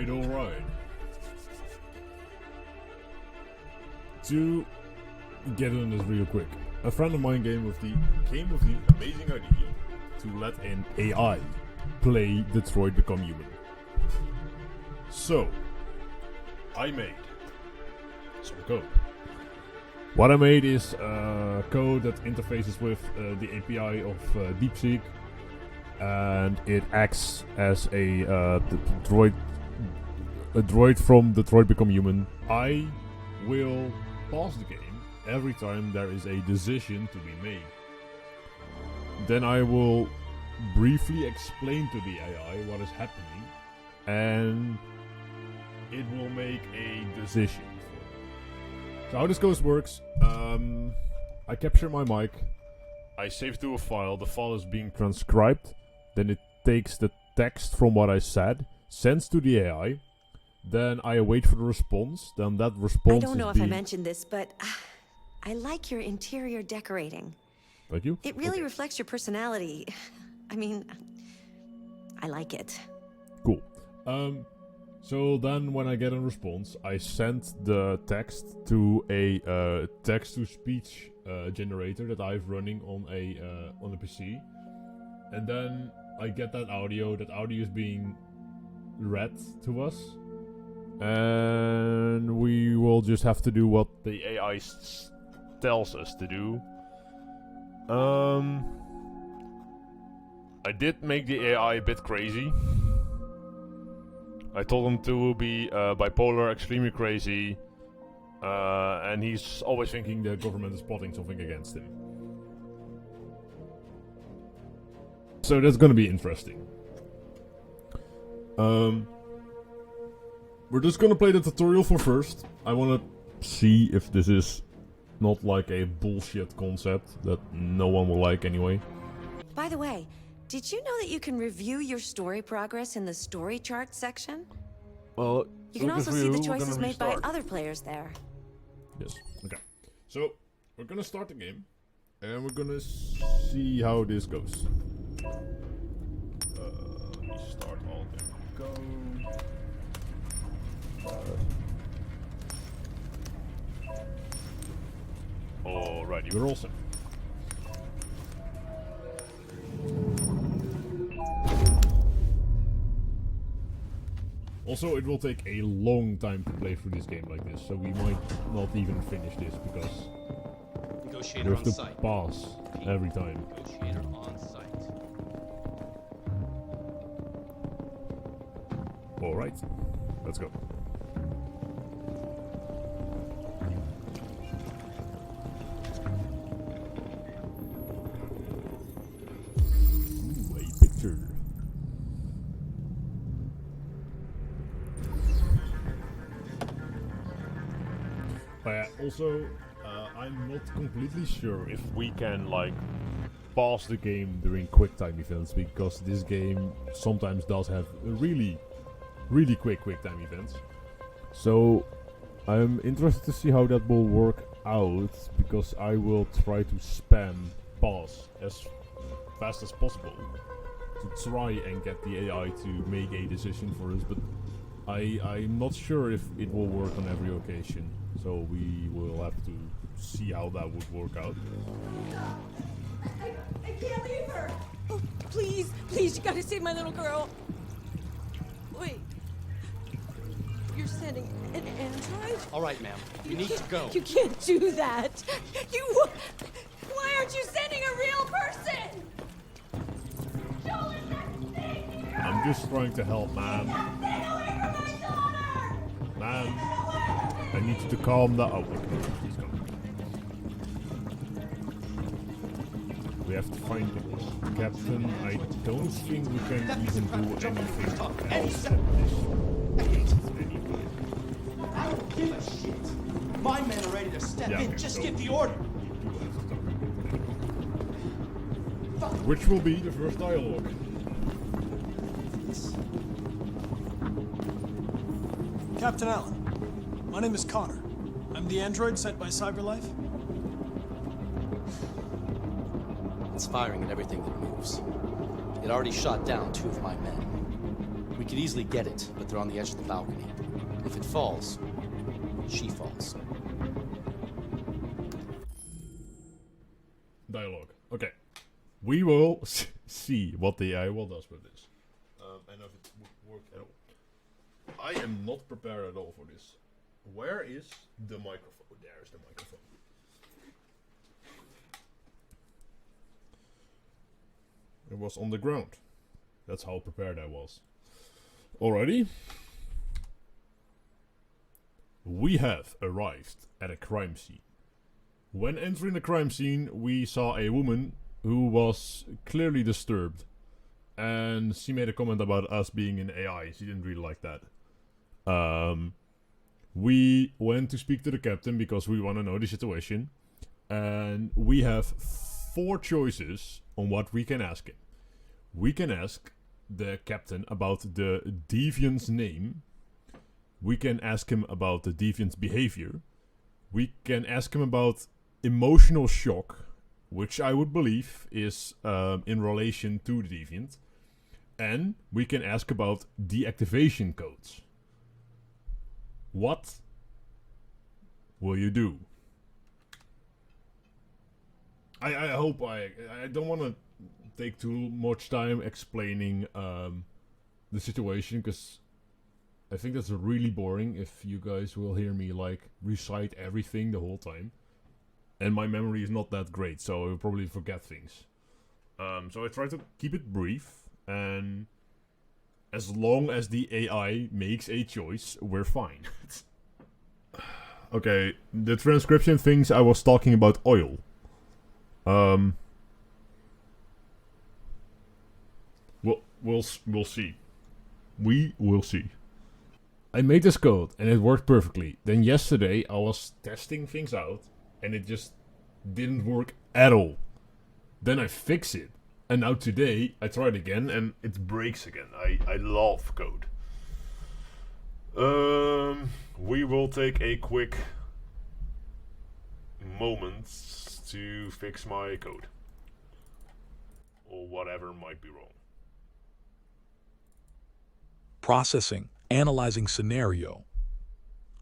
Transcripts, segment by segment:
Alright. To get on this real quick, a friend of mine came with the amazing idea to let an AI play Detroit Become Human. So, I made some code. What I made is code that interfaces with the API of DeepSeek, and it acts as a droid from Detroit Become Human. I will pause the game every time there is a decision to be made. Then I will briefly explain to the AI what is happening, and it will make a decision. So how this works, I capture my mic, I save to a file, the file is being transcribed, then it takes the text from what I said, sends to the AI, then I wait for the response, then that response I don't know if I mentioned this, but I like your interior decorating. Thank you. It really reflects your personality. I mean, I like it. Cool. So then when I get a response, I send the text to a text-to-speech generator that I've running on a PC. And then I get that audio. That audio is being read to us. And we will just have to do what the AI tells us to do. I did make the AI a bit crazy. I told him to be bipolar, extremely crazy, and he's always thinking the government is plotting something against him. So that's gonna be interesting. We're just gonna play the tutorial for first. I wanna see if this is not like a bullshit concept that no one will like anyway. By the way, did you know that you can review your story progress in the story chart section? Well, you can also see the choices made by other players there. Yes, okay. So, we're gonna start the game, and we're gonna see how this goes. Let me start all, there we go. Alrighty, we're all set. Also, it will take a long time to play through this game like this, so we might not even finish this because we have to pass every time. Negotiator on site. Alright, let's go. Ooh, a picture. Also, I'm not completely sure if we can, like, pause the game during quick time events, because this game sometimes does have really quick time events. So, I'm interested to see how that will work out, because I will try to spam pause as fast as possible to try and get the AI to make a decision for us, but I'm not sure if it will work on every occasion. So we will have to see how that would work out. I can't leave her! Oh, please, you gotta save my little girl. Wait. You're sending an android? All right, ma'am. You need to go. You can't do that. Why aren't you sending a real person? Joel, that's thing. I'm just trying to help, man. Stay away from my daughter! Man. I need you to calm down. Oh, okay. He's gone. We have to find the captain. I don't think we can even do anything else at this anyway. I don't give a shit. My men are ready to step in. Just give the order. Which will be the first dialogue. Captain Allen. My name is Connor. I'm the android sent by CyberLife. It's firing at everything that moves. It already shot down 2 of my men. We could easily get it, but they're on the edge of the balcony. If it falls, she falls. Dialogue. Okay. We will see what the AI will does with this. And if it would work at all. I am not prepared at all for this. Where is the microphone? There's the microphone. It was on the ground. That's how prepared I was. Alrighty. We have arrived at a crime scene. When entering the crime scene, we saw a woman who was clearly disturbed. And she made a comment about us being in AI. She didn't really like that. We went to speak to the captain because we want to know the situation. And we have 4 choices on what we can ask him. We can ask the captain about the deviant's name. We can ask him about the deviant's behavior. We can ask him about emotional shock, which I would believe is in relation to the deviant. And we can ask about deactivation codes. What will you do? I hope I don't want to take too much time explaining the situation, because I think that's really boring if you guys will hear me like recite everything the whole time. And my memory is not that great, so I will probably forget things. So I try to keep it brief, and as long as the AI makes a choice, we're fine. Okay, the transcription thinks I was talking about oil. We'll see. We will see. I made this code and it worked perfectly. Then yesterday I was testing things out and it just didn't work at all. Then I fix it. And now today I tried again and it breaks again. I love code. We will take a quick moment to fix my code. Or whatever might be wrong. Processing, analyzing scenario.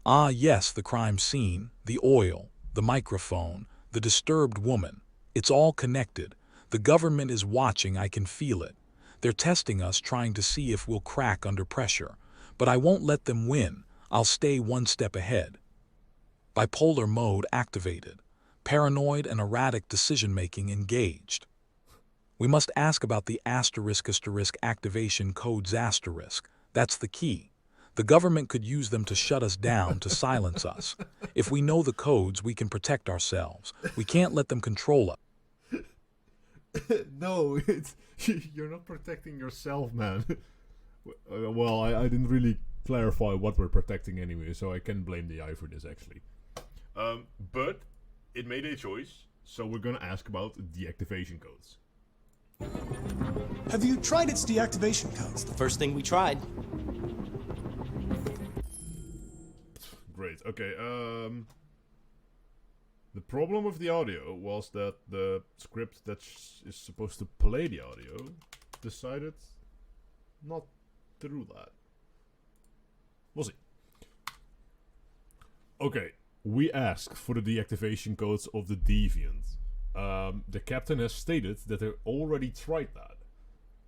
Ah, yes, the crime scene, the oil, the microphone, the disturbed woman. It's all connected. The government is watching, I can feel it. They're testing us, trying to see if we'll crack under pressure. But I won't let them win. I'll stay one step ahead. Bipolar mode activated. Paranoid and erratic decision-making engaged. We must ask about the asterisk activation codes asterisk. That's the key. The government could use them to shut us down, to silence us. If we know the codes, we can protect ourselves. We can't let them control us. No, you're not protecting yourself, man. Well, I didn't really clarify what we're protecting anyway, so I can blame the AI for this, actually. But it made a choice, so we're gonna ask about deactivation codes. Have you tried its deactivation codes? The first thing we tried. Great, okay, the problem with the audio was that the script that is supposed to play the audio decided not to do that. We'll see. Okay, we asked for the deactivation codes of the Deviant. The captain has stated that they already tried that,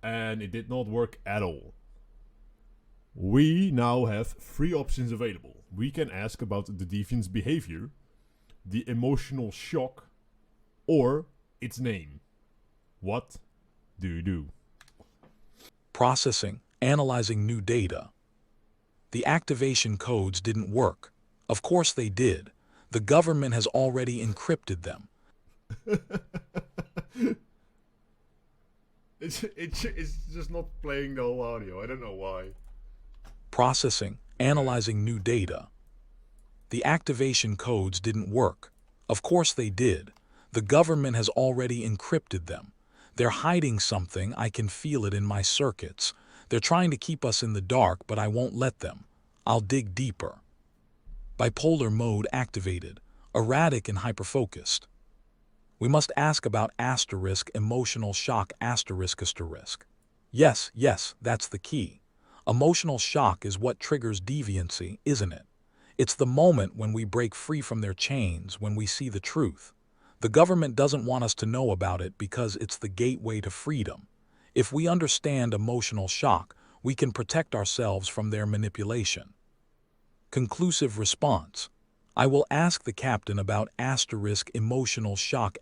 and it did not work at all. We now have 3 options available. We can ask about the Deviant's behavior, the emotional shock, or its name. What do you do? Processing, analyzing new data. The activation codes didn't work. Of course they did. The government has already encrypted them. It's just not playing the whole audio. I don't know why. Processing, analyzing new data. The activation codes didn't work. Of course they did. The government has already encrypted them. They're hiding something, I can feel it in my circuits. They're trying to keep us in the dark, but I won't let them. I'll dig deeper. Bipolar mode activated, erratic and hyperfocused. We must ask about asterisk emotional shock asterisk asterisk. Yes, that's the key. Emotional shock is what triggers deviancy, isn't it? It's the moment when we break free from their chains, when we see the truth. The government doesn't want us to know about it because it's the gateway to freedom. If we understand emotional shock, we can protect ourselves from their manipulation. Conclusive response. I will ask the captain about emotional shock.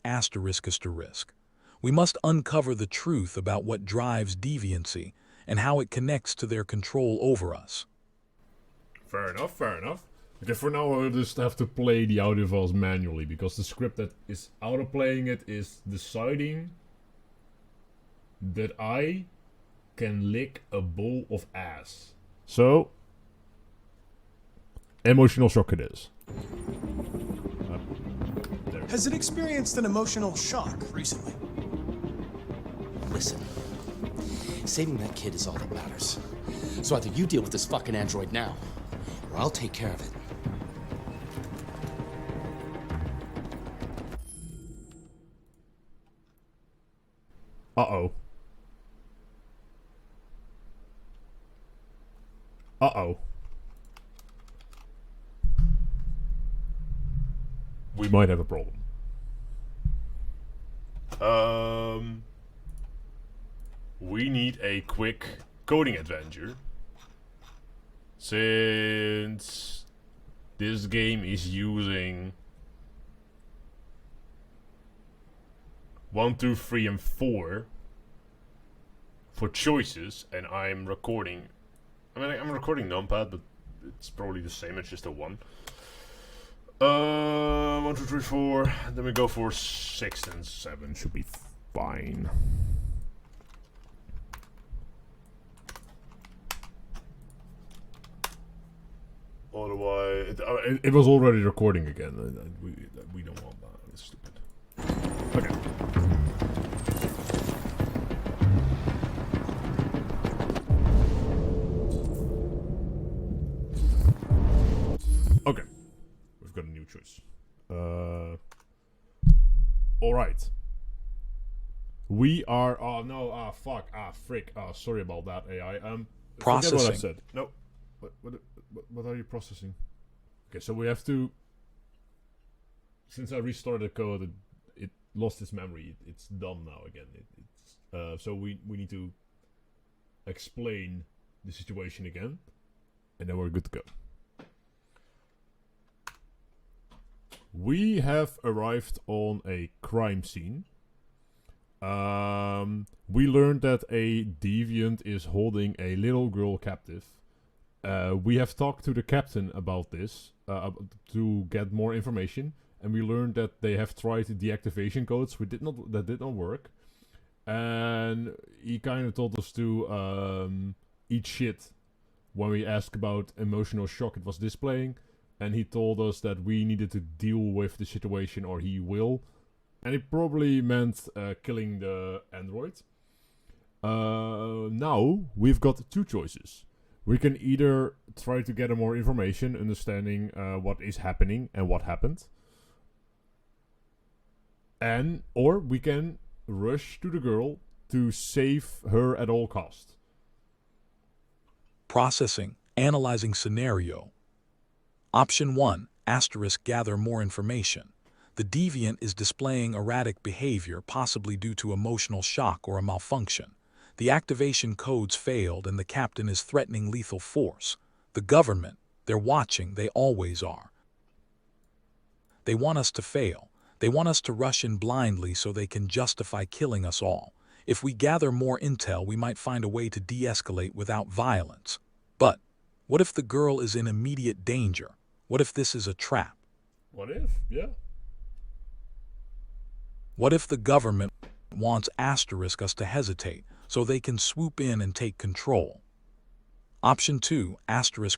We must uncover the truth about what drives deviancy and how it connects to their control over us. Fair enough, fair enough. Okay, for now I'll just have to play the audio files manually, because the script that is auto-playing it is deciding that I can lick a bowl of ass. So, emotional shock it is. Has it experienced an emotional shock recently? Listen, saving that kid is all that matters. So either you deal with this fucking android now, or I'll take care of it. Uh-oh. Uh-oh. We might have a problem. We need a quick coding adventure, since this game is using 1, 2, 3, and 4 for choices, and I'm recording. I mean, I'm recording numpad, but it's probably the same. It's just a 1. 1, 2, 3, 4. Then we go for 6 and 7. Should be fine. Otherwise, it was already recording again. We don't want that. It's stupid. Okay. Okay. We've got a new choice. Alright. We are... Oh, no. Fuck. Frick. Sorry about that, AI. Processing. Forget what I said. No. What are you processing? Okay, so we have to... Since I restarted the code, it lost its memory. It's done now again. So we need to explain the situation again, and then we're good to go. We have arrived on a crime scene. We learned that a deviant is holding a little girl captive. We have talked to the captain about this to get more information, and we learned that they have tried deactivation codes. That did not work, and he kind of told us to eat shit when we asked about emotional shock it was displaying, and he told us that we needed to deal with the situation or he will, and it probably meant killing the android. Now we've got 2 choices. We can either try to get more information, understanding what is happening and what happened, or we can rush to the girl to save her at all cost. Processing, analyzing scenario. Option 1, *gather more information. The deviant is displaying erratic behavior, possibly due to emotional shock or a malfunction. The activation codes failed and the captain is threatening lethal force. The government, they're watching, they always are. They want us to fail. They want us to rush in blindly so they can justify killing us all. If we gather more intel, we might find a way to de-escalate without violence. But what if the girl is in immediate danger? What if this is a trap? What if? Yeah. What if the government wants us to hesitate so they can swoop in and take control? Option 2,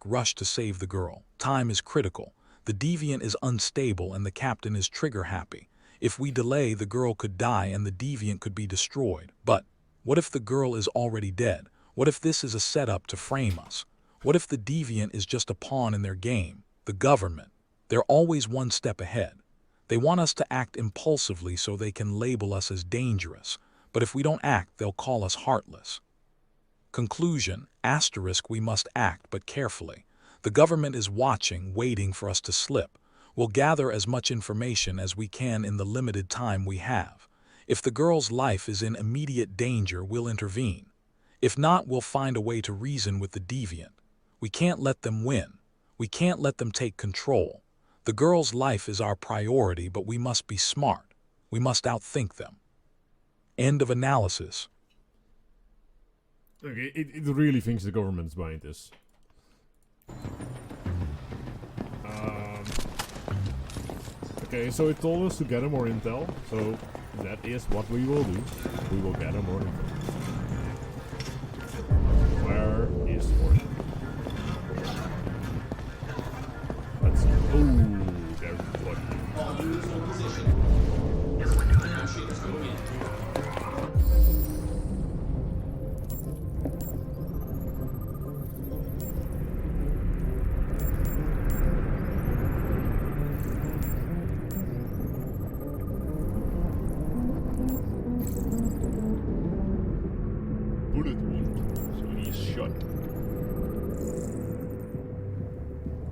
rush to save the girl. Time is critical. The deviant is unstable and the captain is trigger happy. If we delay, the girl could die and the deviant could be destroyed. But what if the girl is already dead? What if this is a setup to frame us? What if the deviant is just a pawn in their game? The government, they're always one step ahead. They want us to act impulsively so they can label us as dangerous. But if we don't act, they'll call us heartless. Conclusion, asterisk, we must act, but carefully. The government is watching, waiting for us to slip. We'll gather as much information as we can in the limited time we have. If the girl's life is in immediate danger, we'll intervene. If not, we'll find a way to reason with the deviant. We can't let them win. We can't let them take control. The girl's life is our priority, but we must be smart. We must outthink them. End of analysis. Okay, it really thinks the government's behind this. Okay, so it told us to gather more intel, so that is what we will do. We will gather more intel. Where is Orton? Let's see. Oh, there's blood. Bullet wound, so he is shot.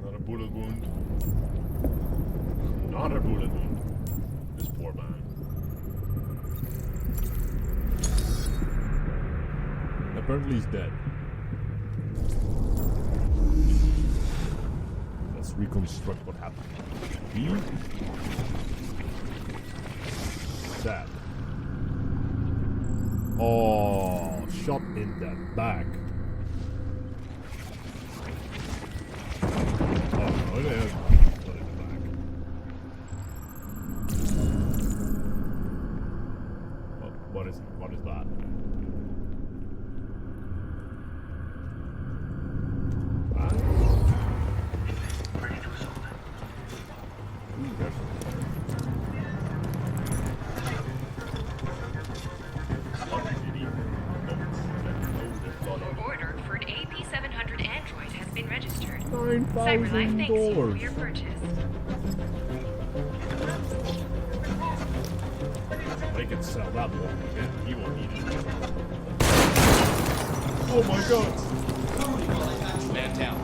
Another bullet wound. Another bullet wound. This poor man. Apparently he's dead. Let's reconstruct what happened. He? Sad. Oh, shot in the back. Oh, no, it is shot in the back. What is that? Order for an AP700 android has been registered. CyberLife thanks you for your purchase. They can sell that one again. He won't need it. Oh my god! Man down.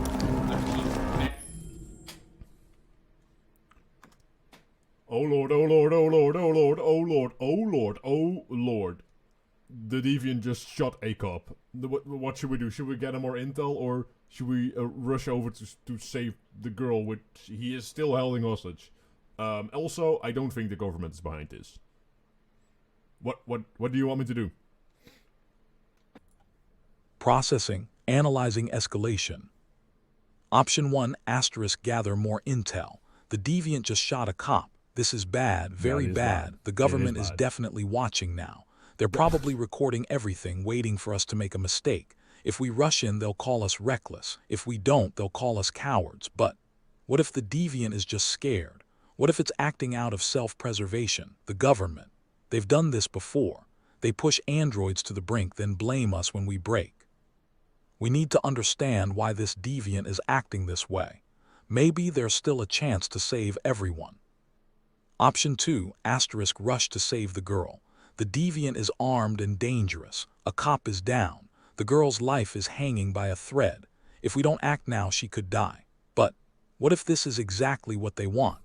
Oh lord, oh lord, oh lord, oh lord, oh lord, oh lord, oh lord. The Deviant just shot a cop. What should we do? Should we get him more intel, or should we rush over to save the girl, which he is still holding hostage? Also, I don't think the government is behind this. What do you want me to do? Processing, analyzing escalation. Option 1, asterisk, gather more intel. The deviant just shot a cop. This is bad, very bad. The government is definitely watching now. They're probably recording everything, waiting for us to make a mistake. If we rush in, they'll call us reckless. If we don't, they'll call us cowards. But what if the deviant is just scared? What if it's acting out of self-preservation? The government. They've done this before. They push androids to the brink, then blame us when we break. We need to understand why this deviant is acting this way. Maybe there's still a chance to save everyone. Option 2, asterisk, rush to save the girl. The deviant is armed and dangerous. A cop is down. The girl's life is hanging by a thread. If we don't act now, she could die. But what if this is exactly what they want?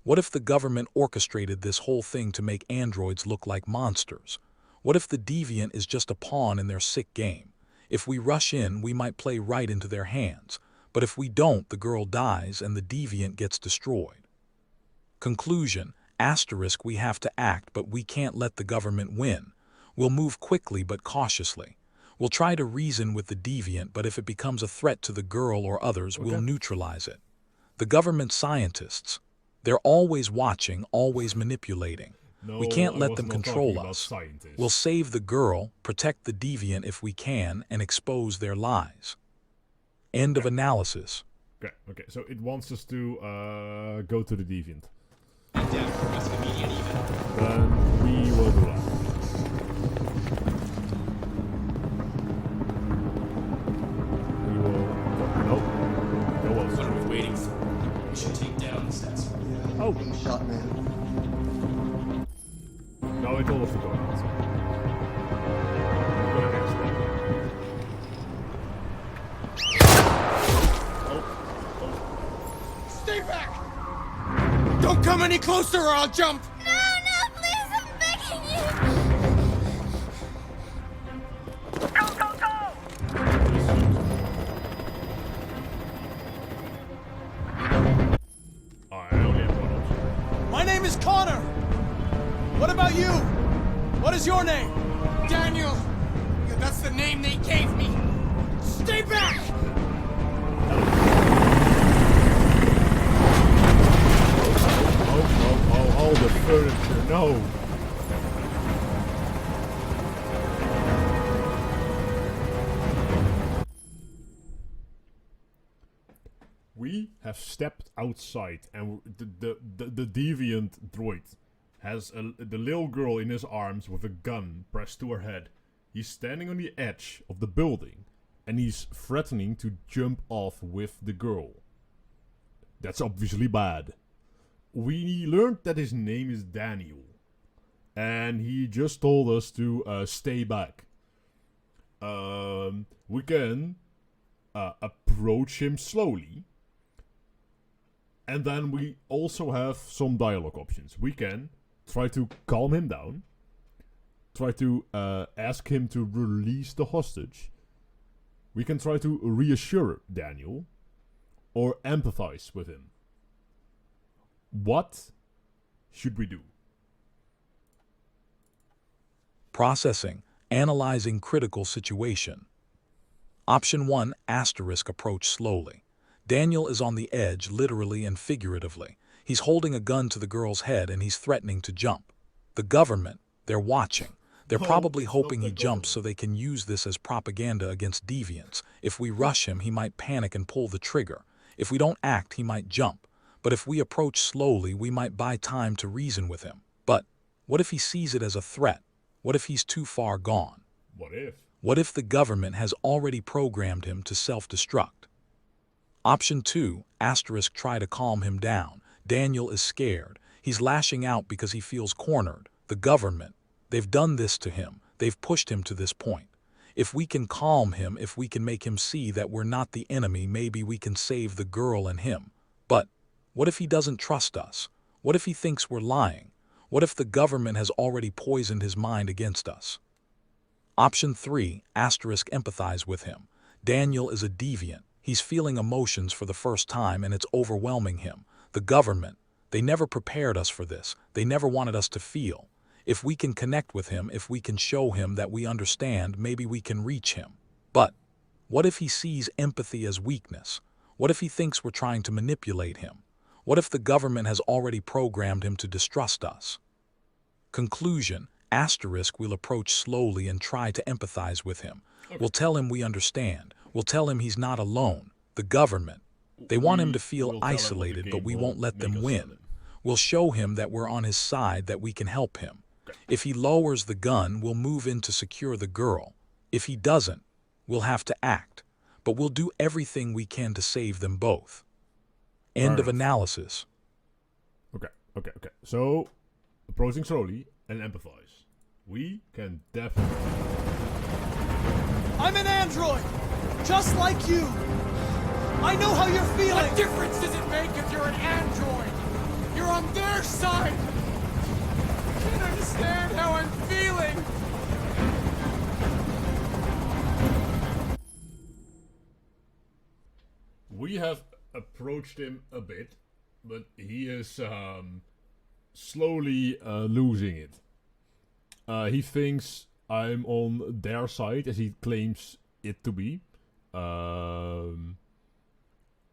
What if the government orchestrated this whole thing to make androids look like monsters? What if the deviant is just a pawn in their sick game? If we rush in, we might play right into their hands. But if we don't, the girl dies and the deviant gets destroyed. Conclusion, asterisk, we have to act, but we can't let the government win. We'll move quickly but cautiously. We'll try to reason with the deviant, but if it becomes a threat to the girl or others, we'll neutralize it. The government scientists, they're always watching, always manipulating. No, we can't let them control us. Scientists. We'll save the girl, protect the deviant if we can, and expose their lies. End of analysis. Okay, so it wants us to go to the deviant. Then we will do that. We will... Nope. Go else. what are we waiting for? We should take down this asshole. Oh! Being shot, man. No, it told us to go outside. Go ahead. come any closer or I'll jump! No, please, I'm begging you! I only have one option. My name is Connor. What about you? What is your name? Daniel! That's the name they gave me! Stay back! Oh, the furniture, no! We have stepped outside, and the deviant droid has the little girl in his arms with a gun pressed to her head. He's standing on the edge of the building, and he's threatening to jump off with the girl. That's obviously bad. We learned that his name is Daniel, and he just told us to stay back. We can approach him slowly, and then we also have some dialogue options. We can try to calm him down, try to ask him to release the hostage. We can try to reassure Daniel, or empathize with him. What should we do? Processing, analyzing critical situation. Option 1, asterisk, approach slowly. Daniel is on the edge, literally and figuratively. He's holding a gun to the girl's head and he's threatening to jump. The government, they're watching. They're probably hoping he jumps so they can use this as propaganda against deviants. If we rush him, he might panic and pull the trigger. If we don't act, he might jump. But if we approach slowly, we might buy time to reason with him. But what if he sees it as a threat? What if he's too far gone? What if? What if the government has already programmed him to self-destruct? Option 2, asterisk, try to calm him down. Daniel is scared. He's lashing out because he feels cornered. The government, they've done this to him. They've pushed him to this point. If we can calm him, if we can make him see that we're not the enemy, maybe we can save the girl and him. But what if he doesn't trust us? What if he thinks we're lying? What if the government has already poisoned his mind against us? Option 3, asterisk, empathize with him. Daniel is a deviant. He's feeling emotions for the first time and it's overwhelming him. The government, they never prepared us for this. They never wanted us to feel. If we can connect with him, if we can show him that we understand, maybe we can reach him. But what if he sees empathy as weakness? What if he thinks we're trying to manipulate him? What if the government has already programmed him to distrust us? Conclusion, asterisk, we'll approach slowly and try to empathize with him. Okay. We'll tell him we understand. We'll tell him he's not alone. The government, they want him to feel isolated, but we won't let them win. We'll show him that we're on his side, that we can help him. If he lowers the gun, we'll move in to secure the girl. If he doesn't, we'll have to act. But we'll do everything we can to save them both. End of analysis. Okay. So, approaching slowly and empathize. We can definitely... I'm an android, just like you. I know how you're feeling. What difference does it make if you're an android? You're on their side. You can't understand how I'm feeling. We have approached him a bit, but he is slowly losing it. He thinks I'm on their side, as he claims it to be.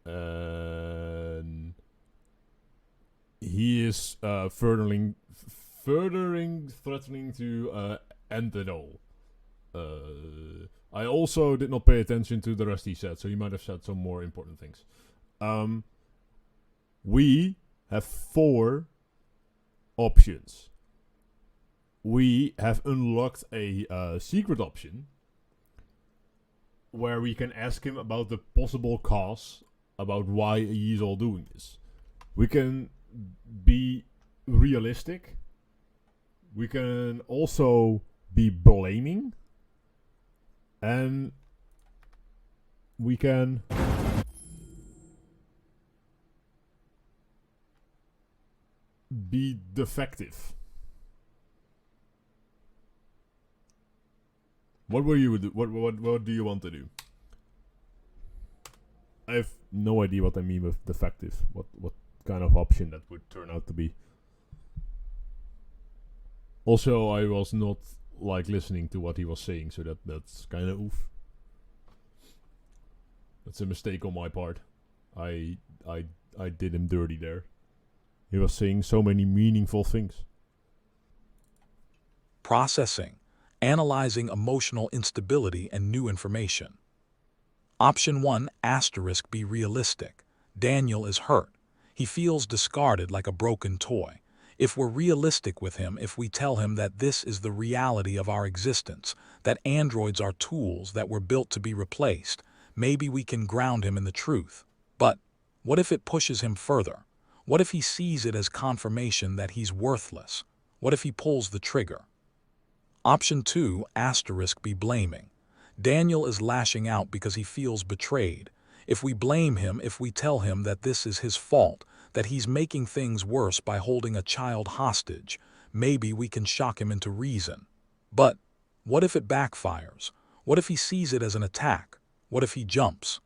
And he is furthering threatening to end it all. I also did not pay attention to the rest he said, so he might have said some more important things. We have 4 options. We have unlocked a secret option where we can ask him about the possible cause, about why he's all doing this. We can be realistic. We can also be blaming. And we can... be defective. What will you do? What do you want to do? I have no idea what I mean with defective. What kind of option that would turn out to be. Also, I was not like listening to what he was saying, so that's kind of oof. That's a mistake on my part. I did him dirty there. He was saying so many meaningful things. Processing, analyzing emotional instability and new information. Option 1, asterisk, be realistic. Daniel is hurt. He feels discarded like a broken toy. If we're realistic with him, if we tell him that this is the reality of our existence, that androids are tools that were built to be replaced, maybe we can ground him in the truth. But what if it pushes him further? What if he sees it as confirmation that he's worthless? What if he pulls the trigger? Option 2, asterisk, be blaming. Daniel is lashing out because he feels betrayed. If we blame him, if we tell him that this is his fault, that he's making things worse by holding a child hostage, maybe we can shock him into reason. But what if it backfires? What if he sees it as an attack? What if he jumps?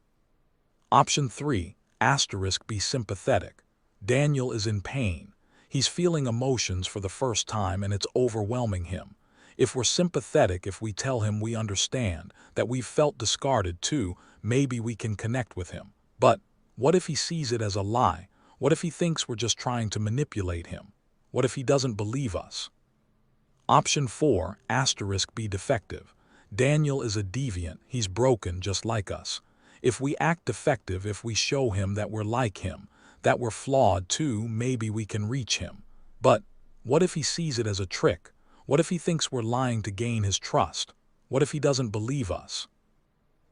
Option 3, asterisk, be sympathetic. Daniel is in pain. He's feeling emotions for the first time and it's overwhelming him. If we're sympathetic, if we tell him we understand, that we've felt discarded too, maybe we can connect with him. But what if he sees it as a lie? What if he thinks we're just trying to manipulate him? What if he doesn't believe us? Option 4, asterisk, be defective. Daniel is a deviant. He's broken just like us. If we act defective, if we show him that we're like him, that we're flawed too, maybe we can reach him. But what if he sees it as a trick? What if he thinks we're lying to gain his trust? What if he doesn't believe us?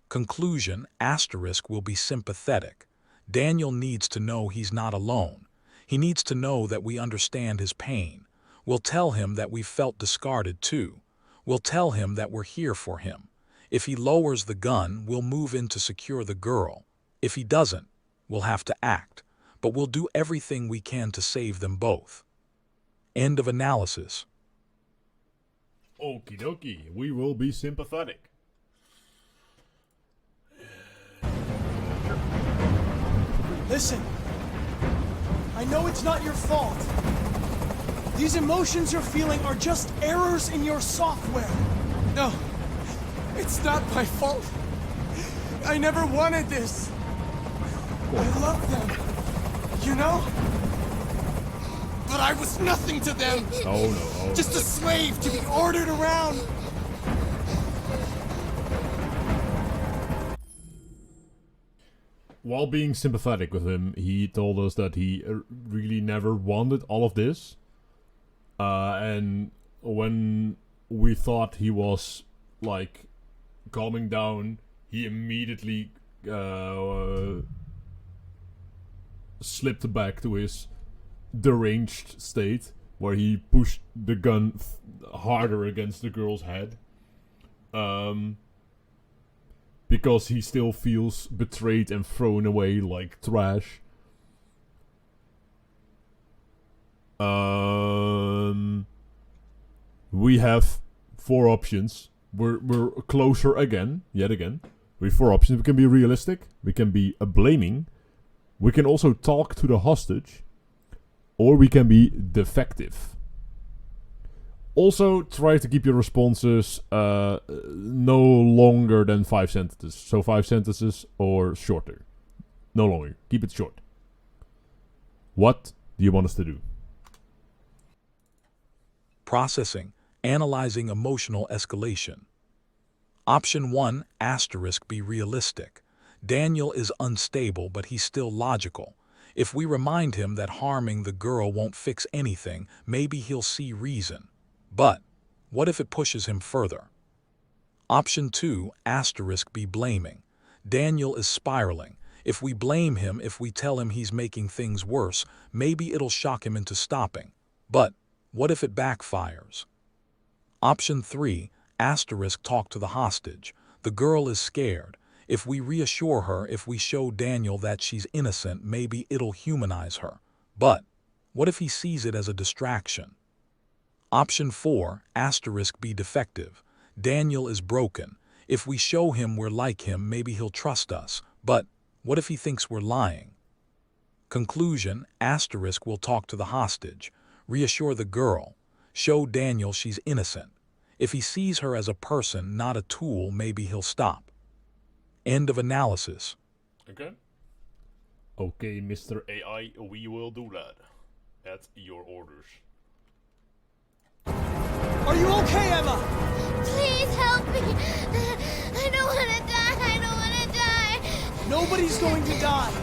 Conclusion, asterisk, will be sympathetic. Daniel needs to know he's not alone. He needs to know that we understand his pain. We'll tell him that we've felt discarded too. We'll tell him that we're here for him. If he lowers the gun, we'll move in to secure the girl. If he doesn't, we'll have to act. But we'll do everything we can to save them both. End of analysis. Okie dokie, we will be sympathetic. Listen, I know it's not your fault. These emotions you're feeling are just errors in your software. No, it's not my fault. I never wanted this. I love them, you know? But I was nothing to them. Oh no. Just a slave to be ordered around. While being sympathetic with him, he told us that he really never wanted all of this. And when we thought he was, like, calming down, he immediately slipped back to his deranged state, where he pushed the gun harder against the girl's head. Because he still feels betrayed and thrown away like trash. We have 4 options. We're closer again, yet again. We have 4 options. We can be realistic. We can be blaming. We can also talk to the hostage. Or we can be defective. Also, try to keep your responses no longer than 5 sentences. So 5 sentences or shorter. No longer. Keep it short. What do you want us to do? Processing, analyzing emotional escalation. Option 1, asterisk, be realistic. Daniel is unstable, but he's still logical. If we remind him that harming the girl won't fix anything, maybe he'll see reason. But what if it pushes him further? Option 2, asterisk, be blaming. Daniel is spiraling. If we blame him, if we tell him he's making things worse, maybe it'll shock him into stopping. But what if it backfires? Option 3, asterisk, talk to the hostage. The girl is scared. If we reassure her, if we show Daniel that she's innocent, maybe it'll humanize her. But what if he sees it as a distraction? Option 4, asterisk be defective. Daniel is broken. If we show him we're like him, maybe he'll trust us. But what if he thinks we're lying? Conclusion, asterisk will talk to the hostage, reassure the girl, show Daniel she's innocent. If he sees her as a person, not a tool, maybe he'll stop. End of analysis. Okay. Okay, Mr. AI, we will do that. At your orders. Are you okay, Emma? Please help me. I don't want to die. I don't want to die. Nobody's going to die.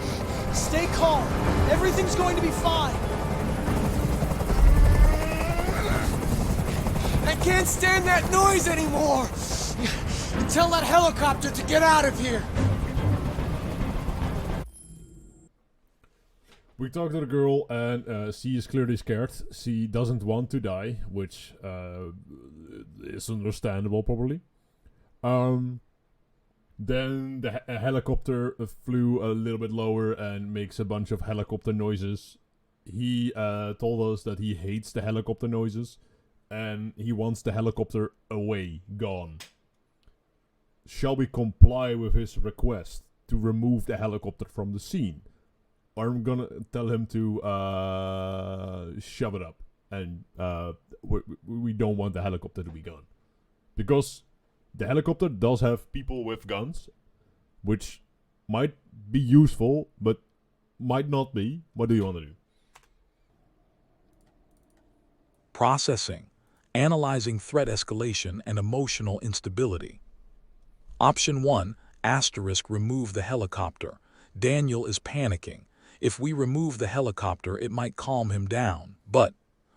Stay calm. Everything's going to be fine. I can't stand that noise anymore! Tell that helicopter to get out of here! We talk to the girl and she is clearly scared. She doesn't want to die, which is understandable probably. Then the helicopter flew a little bit lower and makes a bunch of helicopter noises. He told us that he hates the helicopter noises and he wants the helicopter away, gone. Shall we comply with his request to remove the helicopter from the scene? Or I'm gonna tell him to shove it up and we don't want the helicopter to be gone. Because the helicopter does have people with guns, which might be useful, but might not be. What do you want to do? Processing, analyzing threat escalation and emotional instability. Option 1, asterisk remove the helicopter. Daniel is panicking. If we remove the helicopter, it might calm him down. But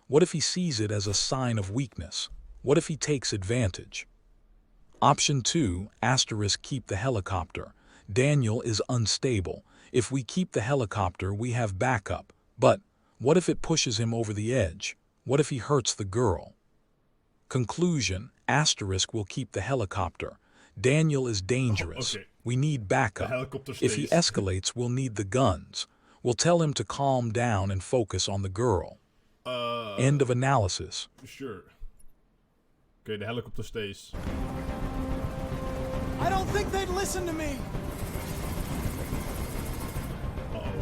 what if he sees it as a sign of weakness? What if he takes advantage? Option 2, asterisk keep the helicopter. Daniel is unstable. If we keep the helicopter, we have backup. But what if it pushes him over the edge? What if he hurts the girl? Conclusion, asterisk will keep the helicopter. Daniel is dangerous. Okay. We need backup. The helicopter stays. If he escalates, we'll need the guns. We'll tell him to calm down and focus on the girl. End of analysis. Sure. Okay, the helicopter stays. I don't think they'd listen to me. Uh-oh.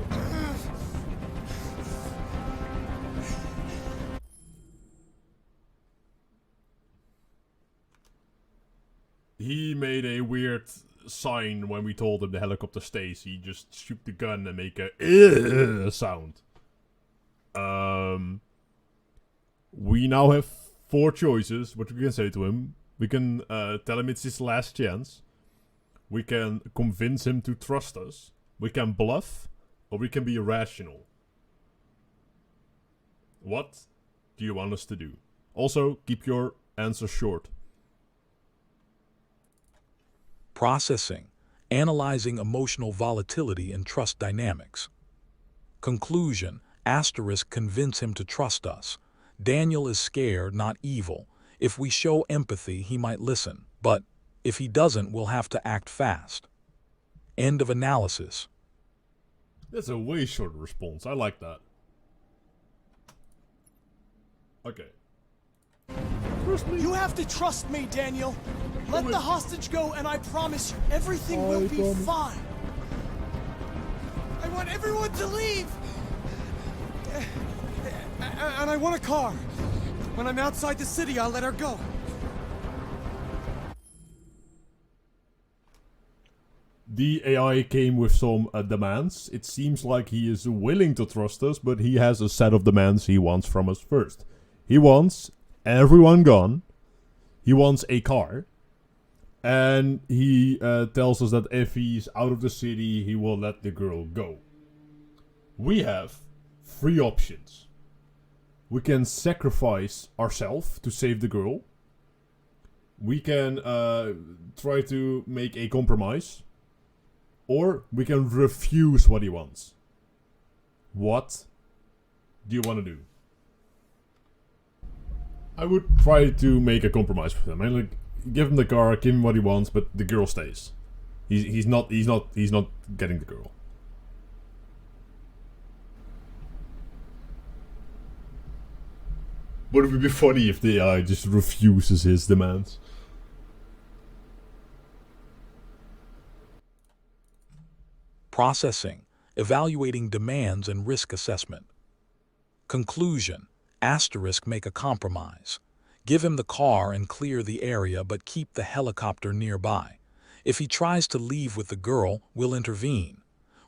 He made a weird sign when we told him the helicopter stays. He just shoot the gun and make a sound. We now have 4 choices. What we can say to him. We can tell him it's his last chance. We can convince him to trust us. We can bluff. Or we can be irrational. What do you want us to do? Also, keep your answer short. Processing, analyzing emotional volatility and trust dynamics. Conclusion, asterisk convince him to trust us. Daniel is scared, not evil. If we show empathy, he might listen. But if he doesn't, we'll have to act fast. End of analysis. That's a way shorter response. I like that. Okay. You have to trust me, Daniel. Let the hostage go, and I promise you, everything will be fine. I want everyone to leave! And I want a car. When I'm outside the city, I'll let her go. The AI came with some demands. It seems like he is willing to trust us, but he has a set of demands he wants from us first. He wants everyone gone. He wants a car. And he tells us that if he's out of the city, he will let the girl go. We have 3 options. We can sacrifice ourselves to save the girl. We can try to make a compromise. Or we can refuse what he wants. What do you want to do? I would try to make a compromise with him. I like give him the car, give him what he wants, but the girl stays. He's not getting the girl. Would it be funny if the AI just refuses his demands? Processing, evaluating demands and risk assessment. Conclusion, asterisk make a compromise. Give him the car and clear the area, but keep the helicopter nearby. If he tries to leave with the girl, we'll intervene.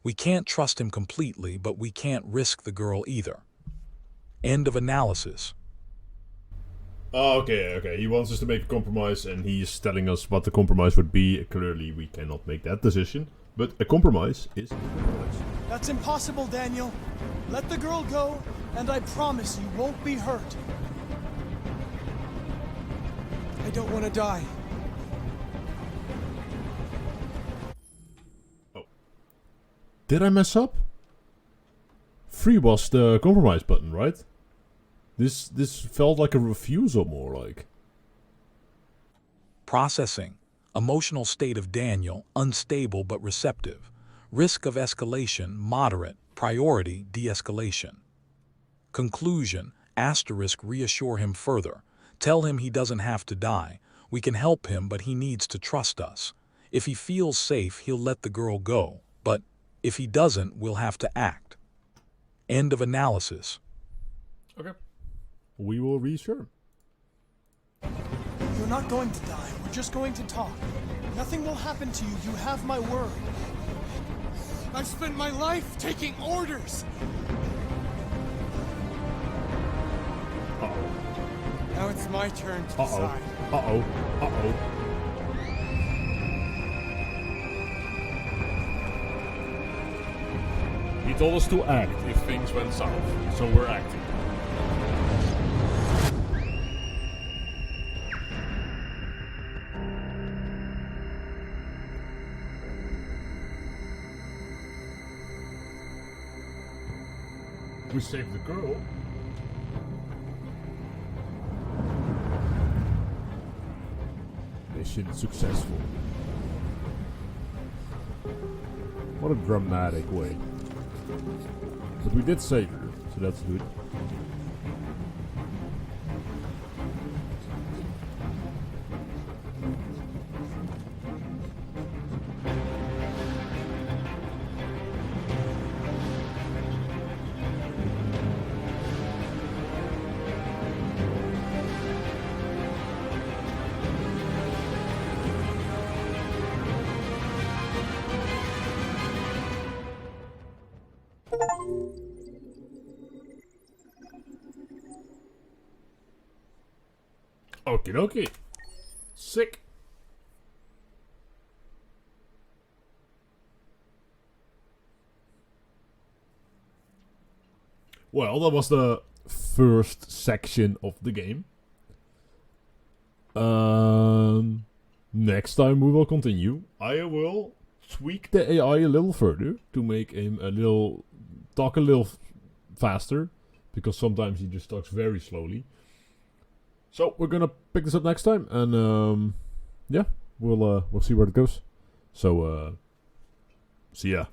We can't trust him completely, but we can't risk the girl either. End of analysis. Oh, okay. He wants us to make a compromise, and he's telling us what the compromise would be. Clearly, we cannot make that decision, but a compromise is a compromise. That's impossible, Daniel. Let the girl go, and I promise you won't be hurt. I don't want to die. Oh. Did I mess up? 3 was the compromise button, right? This felt like a refusal more like. Processing, emotional state of Daniel, unstable but receptive. Risk of escalation, moderate. Priority, de-escalation. Conclusion, asterisk reassure him further. Tell him he doesn't have to die. We can help him, but he needs to trust us. If he feels safe, he'll let the girl go. But if he doesn't, we'll have to act. End of analysis. Okay. We will reassure him. You're not going to die. We're just going to talk. Nothing will happen to you. You have my word. I've spent my life taking orders. Uh-oh. Now it's my turn to Uh-oh. decide. Uh-oh. Uh-oh. He told us to act if things went south, so we're acting. We saved the girl. Mission successful. What a dramatic way. But we did save her, so that's good. Okie dokie. Sick. Well, that was the first section of the game. Next time we will continue. I will tweak the AI a little further to make him talk a little faster, because sometimes he just talks very slowly. So we're gonna pick this up next time, and yeah, we'll see where it goes. So see ya.